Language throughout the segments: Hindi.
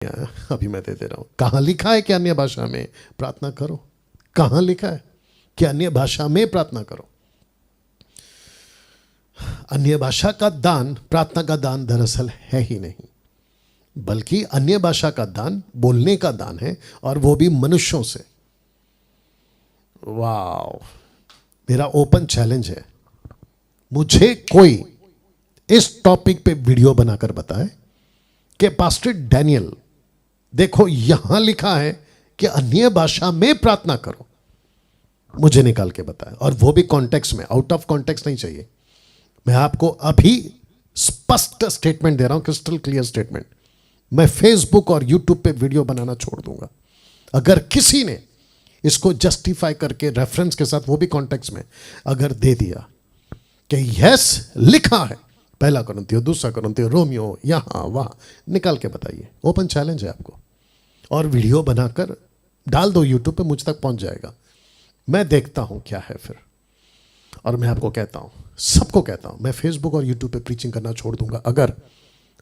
अभी मैं दे रहा हूं। कहां लिखा है कि अन्य भाषा में प्रार्थना करो? कहां लिखा है कि अन्य भाषा में प्रार्थना करो? अन्य भाषा का दान प्रार्थना का दान दरअसल है ही नहीं, बल्कि अन्य भाषा का दान बोलने का दान है, और वो भी मनुष्यों से। वाह, मेरा ओपन चैलेंज है, मुझे कोई इस टॉपिक पे वीडियो बनाकर बताए कि पास्टर डैनियल देखो यहां लिखा है कि अन्य भाषा में प्रार्थना करो। मुझे निकाल के बताए, और वो भी कॉन्टेक्स्ट में, आउट ऑफ कॉन्टेक्स्ट नहीं चाहिए। मैं आपको अभी स्पष्ट स्टेटमेंट दे रहा हूं, क्रिस्टल क्लियर स्टेटमेंट। मैं फेसबुक और यूट्यूब पे वीडियो बनाना छोड़ दूंगा अगर किसी ने इसको जस्टिफाई करके रेफरेंस के साथ, वो भी कॉन्टेक्स्ट में, अगर दे दिया कि यस लिखा है, पहला कुरिन्थियों, दूसरा कुरिन्थियों, रोमियो, यहां वहां, निकाल के बताइए। ओपन चैलेंज है आपको, और वीडियो बनाकर डाल दो यूट्यूब पे, मुझ तक पहुंच जाएगा। मैं देखता हूं क्या है फिर, और मैं आपको कहता हूं, सबको कहता हूं, मैं फेसबुक और यूट्यूब पे प्रीचिंग करना छोड़ दूंगा अगर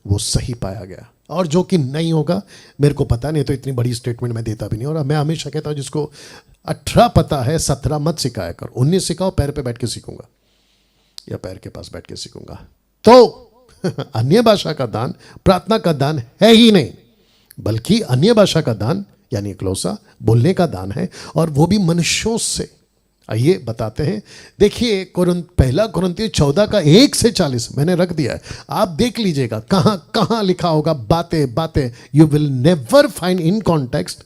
वो सही पाया गया। और जो कि नहीं होगा मेरे को पता नहीं, तो इतनी बड़ी स्टेटमेंट मैं देता भी नहीं। और मैं हमेशा कहता हूं, जिसको 18 पता है 17 मत सिखाया कर, 19 सिखाओ, पैर पे बैठ के सीखूंगा या पैर के पास बैठ के सीखूंगा। तो अन्य भाषा का दान प्रार्थना का दान है ही नहीं, बल्कि अन्य भाषा का दान यानी क्लोसा बोलने का दान है, और वो भी मनुष्यों से। आइए बताते हैं। देखिए पहला कुरिन्थियों 14 का 1 से 40 मैंने रख दिया है, आप देख लीजिएगा कहां कहां लिखा होगा। बातें बातें you will never find in context.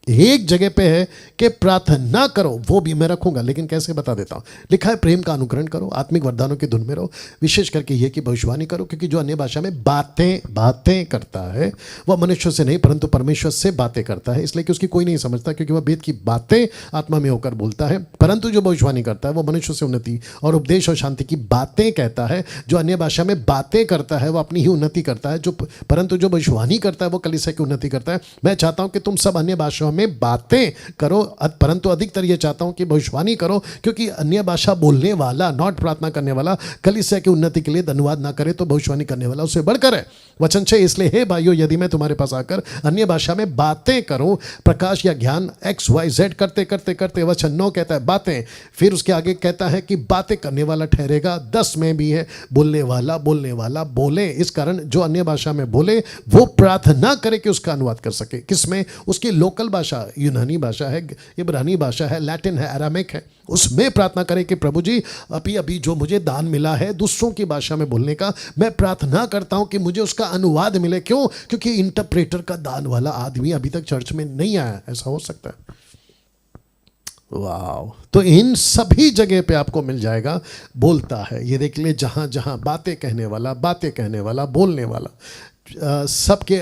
एक जगह पे है कि प्रार्थना करो, वो भी मैं रखूंगा, लेकिन कैसे बता देता हूं। लिखा है प्रेम का अनुकरण करो, आत्मिक वरदानों की धुन में रहो, विशेष करके यह कि भविष्यवाणी करो, क्योंकि जो अन्य भाषा में बातें करता है वह मनुष्य से नहीं परंतु परमेश्वर से बातें करता है, इसलिए कि उसकी कोई नहीं समझता, क्योंकि वह वेद की बातें आत्मा में होकर बोलता है। परंतु जो भविष्यवाणी करता है वह मनुष्य से उन्नति और उपदेश और शांति की बातें कहता है। जो अन्य भाषा में बातें करता है वह अपनी ही उन्नति करता है, परंतु जो भविष्यवाणी करता है वो कलीसिया की उन्नति करता है। मैं चाहता हूं कि तुम सब अन्य भाषाओं में बातें करो, परंतु अधिकतर ये चाहता हूं कि भविष्यवाणी करो, क्योंकि अन्य भाषा बोलने वाला, नॉट प्रार्थना करने वाला, कलीसिया की उन्नति के लिए धन्यवाद ना करे तो भविष्यवाणी करने वाला उससे बढ़कर है। वचन 6, इसलिए हे भाइयों, यदि मैं तुम्हारे पास आकर अन्य भाषा में बातें करूं, प्रकाश या ज्ञान XYZ करते करते करते, वचन 9 कहता है बातें, फिर उसके आगे कहता है कि बातें करने वाला ठहरेगा। 10 में भी है बोलने वाला बोले। इस कारण जो अन्य भाषा में बोले वो प्रार्थना करे कि उसका अनुवाद कर सके। किसमें? उसकी लोकल भाषा, यूनानी भाषा है, इब्रानी भाषा है, लैटिन है, अरामिक है, उसमें प्रार्थना करें कि प्रभु जी अभी जो मुझे दान मिला है दूसरों की भाषा में बोलने का, मैं प्रार्थना करता हूं कि मुझे उसका अनुवाद मिले। क्यों? क्योंकि इंटरप्रेटर का दान वाला आदमी अभी तक चर्च में नहीं आया। ऐसा हो सकता है? वाह! तो इन सभी जगह पे आपको मिल जाएगा बोलता है। ये देख ले, जहां जहां बातें कहने वाला बोलने वाला, सबके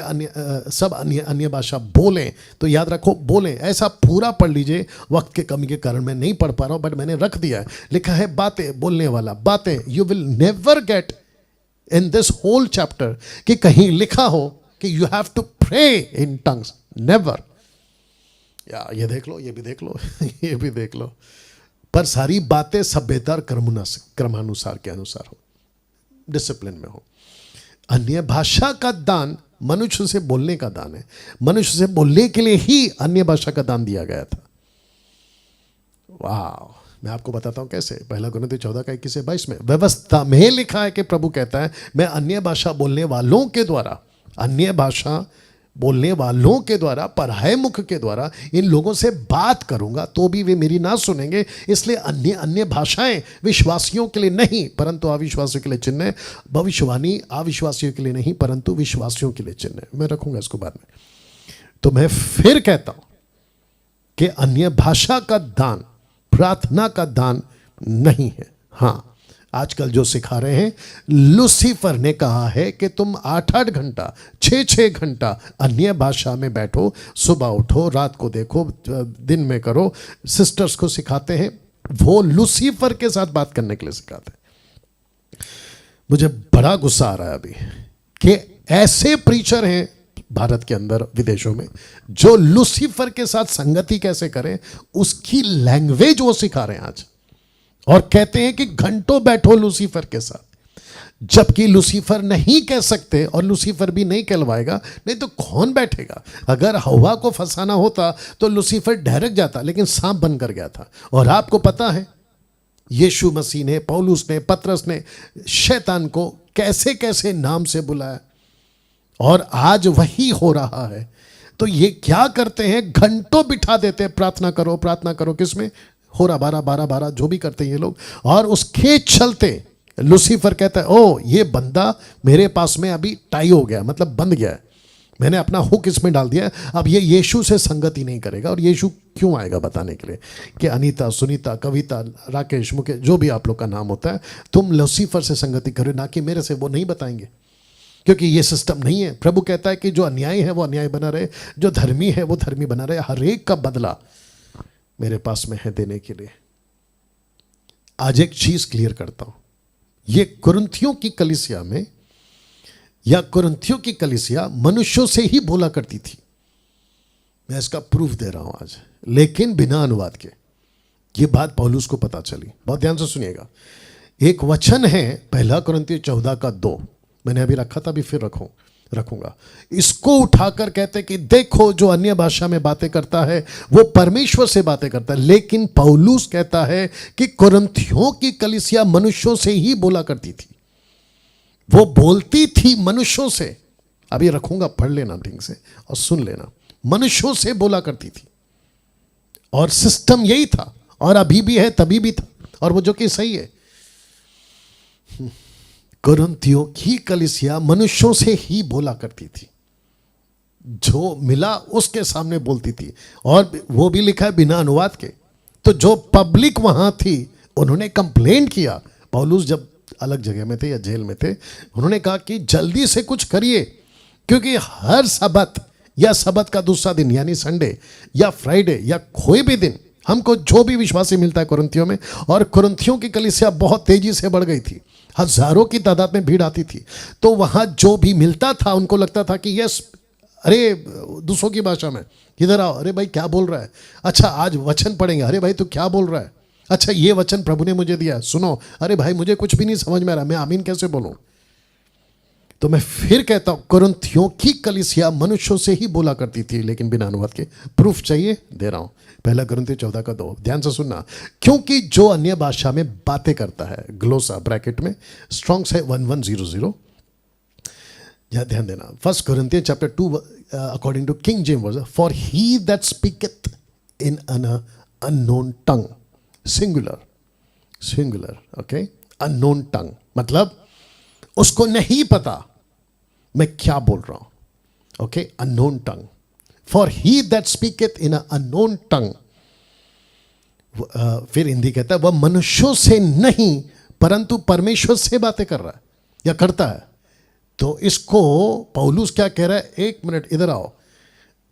सब अन्य भाषा बोलें, तो याद रखो बोलें। ऐसा पूरा पढ़ लीजिए, वक्त के कमी के कारण मैं नहीं पढ़ पा रहा हूं, बट मैंने रख दिया है। लिखा है बातें, बोलने वाला, बातें। You will never get in this whole chapter कि कहीं लिखा हो कि you have to pray in tongues, never. या ये देख लो, ये भी देख लो ये भी देख लो, पर सारी बातें सभ्यता और क्रमानुसार के अनुसार हो, डिसिप्लिन में हो। अन्य भाषा का दान मनुष्य से बोलने का दान है। मनुष्य से बोलने के लिए ही अन्य भाषा का दान दिया गया था। वाह! मैं आपको बताता हूं कैसे। पहला कुरिन्थियों 14 का 21 से 22 में व्यवस्था में लिखा है कि प्रभु कहता है, मैं अन्य भाषा बोलने वालों के द्वारा, पराये मुख के द्वारा इन लोगों से बात करूंगा, तो भी वे मेरी ना सुनेंगे। इसलिए अन्य भाषाएं विश्वासियों के लिए नहीं परंतु अविश्वासियों के लिए चिन्ह है। भविष्यवाणी अविश्वासियों के लिए नहीं परंतु विश्वासियों के लिए चिन्ह है। मैं रखूंगा इसको बाद में। तो मैं फिर कहता हूं कि अन्य भाषा का दान प्रार्थना का दान नहीं है। हां, आजकल जो सिखा रहे हैं, लूसीफर ने कहा है कि तुम 8-8 घंटा 6-6 घंटा अन्य भाषा में बैठो, सुबह उठो, रात को देखो, दिन में करो। सिस्टर्स को सिखाते हैं, वो लूसीफर के साथ बात करने के लिए सिखाते हैं। मुझे बड़ा गुस्सा आ रहा है अभी कि ऐसे प्रीचर हैं भारत के अंदर, विदेशों में, जो लूसीफर के साथ संगति कैसे करें उसकी लैंग्वेज वो सिखा रहे हैं आज, और कहते हैं कि घंटों बैठो लूसीफर के साथ। जबकि लूसीफर नहीं कह सकते और लूसीफर भी नहीं कहलवाएगा, नहीं तो कौन बैठेगा। अगर हवा को फंसाना होता तो लूसीफर डायरेक्ट जाता, लेकिन सांप बनकर गया था। और आपको पता है यीशु मसीह ने, पौलुस ने, पतरस ने शैतान को कैसे कैसे नाम से बुलाया, और आज वही हो रहा है। तो ये क्या करते हैं, घंटों बिठा देते हैं, प्रार्थना करो प्रार्थना करो, किसमें, हो रहा 12 जो भी करते हैं ये लोग, और उसके चलते लूसीफर कहता है ओ ये बंदा मेरे पास में अभी टाई हो गया, मतलब बंध गया है, मैंने अपना हुक इसमें डाल दिया है, अब ये यीशु से संगति नहीं करेगा। और यीशु क्यों आएगा बताने के लिए कि अनीता, सुनीता, कविता, राकेश, मुकेश, जो भी आप लोग का नाम होता है, तुम लूसीफर से संगति करो, ना कि मेरे से। वो नहीं बताएंगे क्योंकि ये सिस्टम नहीं है। प्रभु कहता है कि जो अन्याय है वो अन्याय बना रहे, जो धर्मी है वो धर्मी बना रहे, हर एक का बदला मेरे पास में है देने के लिए। आज एक चीज क्लियर करता हूं, ये कुरिन्थियों की कलीसिया में, या कुरिन्थियों की कलीसिया मनुष्यों से ही बोला करती थी। मैं इसका प्रूफ दे रहा हूं आज, लेकिन बिना अनुवाद के। ये बात पौलुस को पता चली, बहुत ध्यान से सुनिएगा। एक वचन है 1 कुरिन्थियों 14:2, मैंने अभी रखा था, अभी फिर रखूंगा। इसको उठाकर कहते कि देखो जो अन्य भाषा में बातें करता है वो परमेश्वर से बातें करता है। लेकिन पौलुस कहता है कि कुरिन्थियों की कलीसिया मनुष्यों से ही बोला करती थी, वो बोलती थी मनुष्यों से। अभी रखूंगा, पढ़ लेना ठीक से और सुन लेना। मनुष्यों से बोला करती थी, और सिस्टम यही था, और अभी भी है, तभी भी था, और वो जो कि सही है। कुरिन्थियों की कलीसिया मनुष्यों से ही बोला करती थी, जो मिला उसके सामने बोलती थी, और वो भी लिखा है बिना अनुवाद के। तो जो पब्लिक वहां थी उन्होंने कंप्लेंट किया, पौलुस जब अलग जगह में थे या जेल में थे, उन्होंने कहा कि जल्दी से कुछ करिए, क्योंकि हर सबत या सबत का दूसरा दिन यानी संडे या फ्राइडे या कोई भी दिन हमको जो भी विश्वासी मिलता है कुरिन्थियों में, और कुरिन्थियों की कलीसिया बहुत तेजी से बढ़ गई थी, हजारों की तादाद में भीड़ आती थी। तो वहां जो भी मिलता था उनको लगता था कि यस, अरे दूसरों की भाषा में, इधर आओ, अरे भाई क्या बोल रहा है, अच्छा आज वचन पढ़ेंगे, अरे भाई तू क्या बोल रहा है, अच्छा ये वचन प्रभु ने मुझे दिया सुनो, अरे भाई मुझे कुछ भी नहीं समझ में आ रहा, मैं आमीन कैसे बोलूं। तो मैं फिर कहता हूं, कुरिन्थियों की कलीसिया मनुष्यों से ही बोला करती थी, लेकिन बिना अनुवाद के। प्रूफ चाहिए, दे रहा हूं, 1 कुरिन्थियों 14:2, ध्यान से सुनना। क्योंकि जो अन्य भाषा में बातें करता है, ग्लोसा ब्रैकेट में स्ट्रॉन्ग्स है 1100, ध्यान देना। 1 Corinthians chapter 2 according to King James version, for he that speaketh in an unknown tongue, singular, okay, unknown tongue मतलब उसको नहीं पता मैं क्या बोल रहा हूं, okay, unknown tongue. For he that speaketh in unknown tongue, फिर हिंदी कहता है वह मनुष्यों से नहीं परंतु परमेश्वर से बातें कर रहा है या करता है। तो इसको पौलुस क्या कह रहा है, एक मिनट इधर आओ,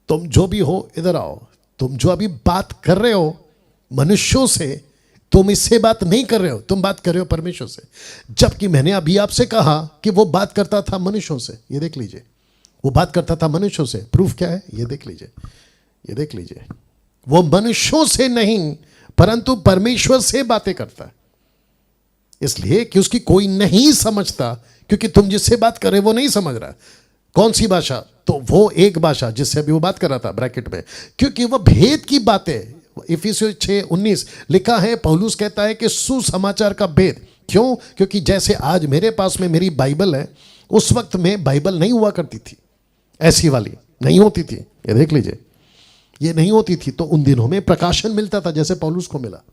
तुम जो भी हो इधर आओ, तुम जो अभी बात कर रहे हो मनुष्यों से, तुम इससे बात नहीं कर रहे हो, तुम बात कर रहे हो परमेश्वर से। जबकि मैंने अभी आपसे कहा कि वो बात करता था मनुष्यों से, ये देख लीजिए, वो बात करता था मनुष्यों से। प्रूफ क्या है, ये देख लीजिए, ये देख लीजिए, वो मनुष्यों से नहीं परंतु परमेश्वर से बातें करता है, इसलिए कि उसकी कोई नहीं समझता, क्योंकि तुम जिससे बात कर रहे हो वो नहीं समझ रहा। कौन सी भाषा, तो वो एक भाषा जिससे अभी वो बात कर रहा था ब्रैकेट में, क्योंकि वह भेद की बातें, इफिसियों 6:19 लिखा है, पौलुस कहता है कि सुसमाचार का भेद। क्यों, क्योंकि जैसे आज मेरे पास में मेरी बाइबल है, उस वक्त में बाइबल नहीं हुआ करती थी, ऐसी वाली नहीं होती थी, ये देख लीजिए, ये नहीं होती थी। तो उन दिनों में प्रकाशन मिलता था जैसे पौलुस को मिला।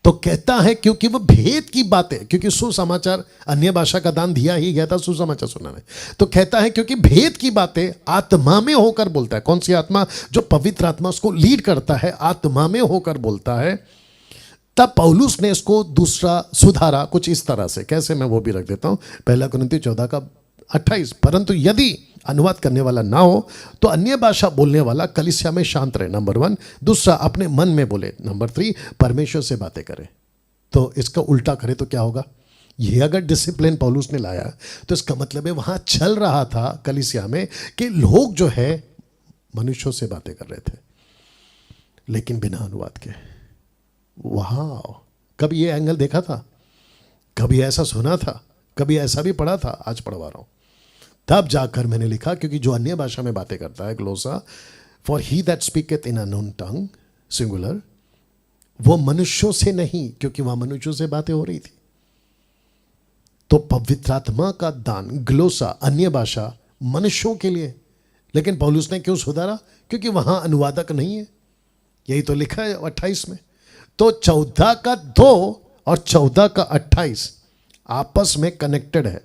तो कहता है क्योंकि वह भेद की बातें, क्योंकि सुसमाचार अन्य भाषा का दान दिया ही गया था सुसमाचार सुनाने, तो कहता है क्योंकि भेद की बातें आत्मा में होकर बोलता है। कौन सी आत्मा, जो पवित्र आत्मा उसको लीड करता है, आत्मा में होकर बोलता है। तब पौलुस ने इसको दूसरा सुधारा कुछ इस तरह से, कैसे, मैं वो भी रख देता हूं, 1 कुरिन्थियों 14:28, परंतु यदि अनुवाद करने वाला ना हो तो अन्य भाषा बोलने वाला कलीसिया में शांत रहे, नंबर 1। दूसरा, अपने मन में बोले, नंबर 3, परमेश्वर से बातें करे। तो इसका उल्टा करे तो क्या होगा, ये अगर डिसिप्लिन पौलुस ने लाया तो इसका मतलब है वहां चल रहा था कलीसिया में कि लोग जो है मनुष्यों से बातें कर रहे थे, लेकिन बिना अनुवाद के। वहां कभी ये एंगल देखा था, कभी ऐसा सुना था, कभी ऐसा भी पढ़ा था, आज पढ़वा रहा हूं। तब जाकर मैंने लिखा, क्योंकि जो अन्य भाषा में बातें करता है, ग्लोसा, for he that speaketh in unknown tongue, singular, वो मनुष्यों से नहीं, क्योंकि वहां मनुष्यों से बातें हो रही थी। तो पवित्र आत्मा का दान, ग्लोसा, अन्य भाषा, मनुष्यों के लिए। लेकिन पौलुस ने क्यों सुधारा? क्योंकि वहां अनुवादक नहीं है। यही तो लिखा है 28 में। तो 14 का 2 और 14 का 28 आपस में कनेक्टेड है।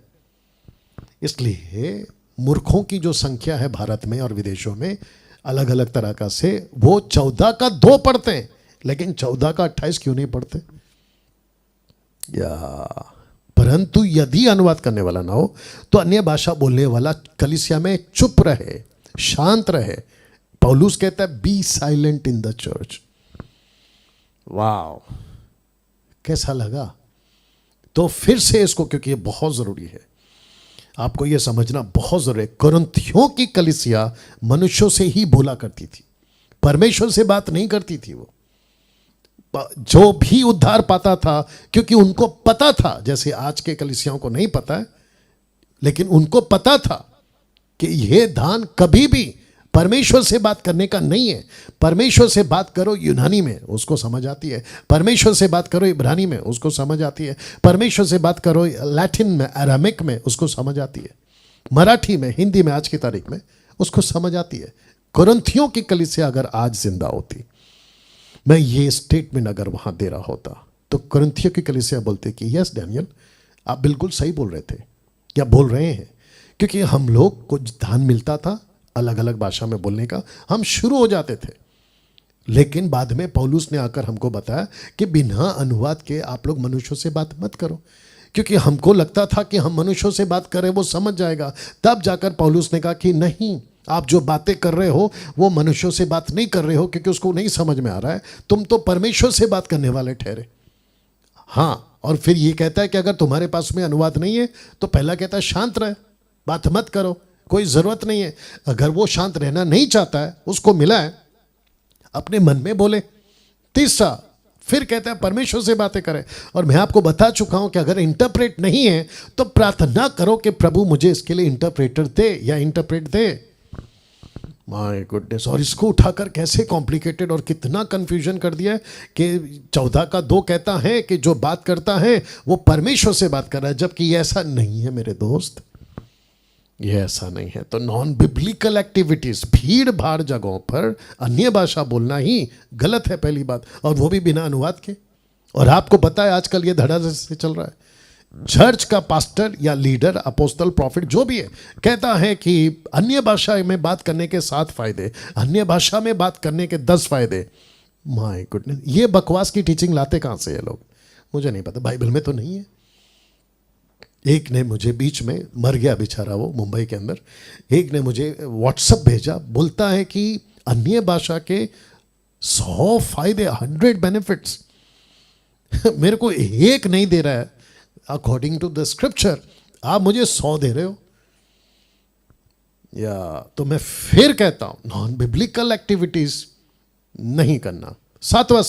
इसलिए मूर्खों की जो संख्या है भारत में और विदेशों में अलग अलग तरह का से, वो 14 का 2 पढ़ते हैं, लेकिन 14 का 28 क्यों नहीं पढ़ते? या परंतु यदि अनुवाद करने वाला ना हो तो अन्य भाषा बोलने वाला कलीसिया में चुप रहे, शांत रहे। पौलुस कहता है be silent in the church. Wow, कैसा लगा? तो फिर से इसको, क्योंकि ये बहुत जरूरी है, आपको ये समझना बहुत जरूरी है। कुरिन्थियों की कलीसिया मनुष्यों से ही बोला करती थी, परमेश्वर से बात नहीं करती थी। वो जो भी उद्धार पाता था, क्योंकि उनको पता था, जैसे आज के कलीसियाओं को नहीं पता है, लेकिन उनको पता था कि यह दान कभी भी परमेश्वर से बात करने का नहीं है। परमेश्वर से बात करो यूनानी में, उसको समझ आती है। परमेश्वर से बात करो इब्रानी में, उसको समझ आती है। परमेश्वर से बात करो लैटिन में, अरामिक में, उसको समझ आती है। मराठी में, हिंदी में, आज की तारीख में उसको समझ आती है। कुरिन्थियों की कलीसिया अगर आज जिंदा होती, मैं ये स्टेटमेंट अगर वहां दे रहा होता, तो कुरिन्थियों की कलीसिया बोलते कि यस डैनियल, आप बिल्कुल सही बोल रहे थे या बोल रहे हैं, क्योंकि हम लोग को दान मिलता था अलग अलग भाषा में बोलने का, हम शुरू हो जाते थे। लेकिन बाद में पौलुस ने आकर हमको बताया कि बिना अनुवाद के आप लोग मनुष्यों से बात मत करो, क्योंकि हमको लगता था कि हम मनुष्यों से बात करें वो समझ जाएगा। तब जाकर पौलुस ने कहा कि नहीं, आप जो बातें कर रहे हो वो मनुष्यों से बात नहीं कर रहे हो, क्योंकि उसको नहीं समझ में आ रहा है। तुम तो परमेश्वर से बात करने वाले ठहरे। हाँ, और फिर ये कहता है कि अगर तुम्हारे पास में अनुवाद नहीं है तो पहला कहता है शांत रहे, बात मत करो, कोई जरूरत नहीं है। अगर वो शांत रहना नहीं चाहता है, उसको मिला है, अपने मन में बोले। तीसरा फिर कहता है परमेश्वर से बातें करें। और मैं आपको बता चुका हूं कि अगर इंटरप्रेट नहीं है तो प्रार्थना करो कि प्रभु मुझे इसके लिए इंटरप्रेटर दे या इंटरप्रेट दे। माय गुडनेस, और इसको उठाकर कैसे कॉम्प्लिकेटेड और कितना कंफ्यूजन कर दिया है कि 14 का 2 कहता है कि जो बात करता है वो परमेश्वर से बात कर रहा है, जबकि ये ऐसा नहीं है मेरे दोस्त, ये ऐसा नहीं है। तो नॉन बिब्लिकल एक्टिविटीज, भीड़ भाड़ जगहों पर अन्य भाषा बोलना ही गलत है, पहली बात, और वो भी बिना अनुवाद के। और आपको पता है आजकल ये धड़ाधड़ से चल रहा है। चर्च का पास्टर या लीडर, अपोस्टल, प्रॉफिट जो भी है, कहता है कि अन्य भाषा में बात करने के 7 फायदे, अन्य भाषा में बात करने के 10 फायदे। माय गुडनेस, ये बकवास की टीचिंग लाते कहां से ये लोग, मुझे नहीं पता, बाइबल में तो नहीं है। एक ने मुझे बीच में, मर गया बेचारा वो मुंबई के अंदर, एक ने मुझे व्हाट्सएप भेजा, बोलता है कि अन्य भाषा के 100 फायदे, 100 बेनिफिट्स मेरे को एक नहीं दे रहा है। अकॉर्डिंग टू द स्क्रिप्चर आप मुझे 100 दे रहे हो। या तो मैं फिर कहता हूं नॉन बिब्लिकल एक्टिविटीज नहीं करना। 7वां